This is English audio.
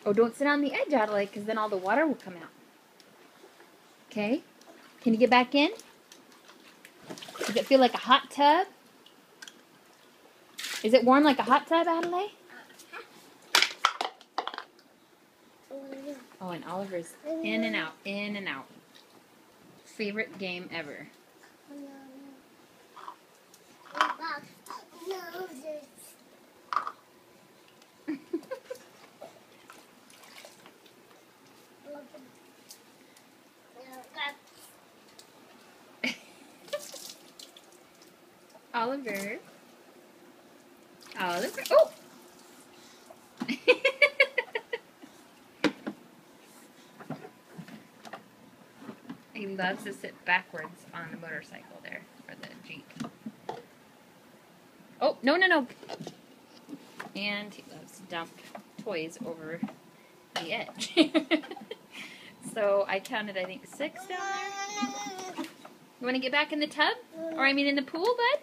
Oh, don't sit on the edge, Adelaide, because then all the water will come out. Okay? Can you get back in? Does it feel like a hot tub? Is it warm like a hot tub, Adelaide? Oh, and Oliver's in and out, in and out. Favorite game ever. Oliver. Oliver. Oh! He loves to sit backwards on the motorcycle there, or the Jeep. Oh, no, no, no. And he loves to dump toys over the edge. So I counted, I think, 6 down there. You want to get back in the tub? Or I mean in the pool, bud?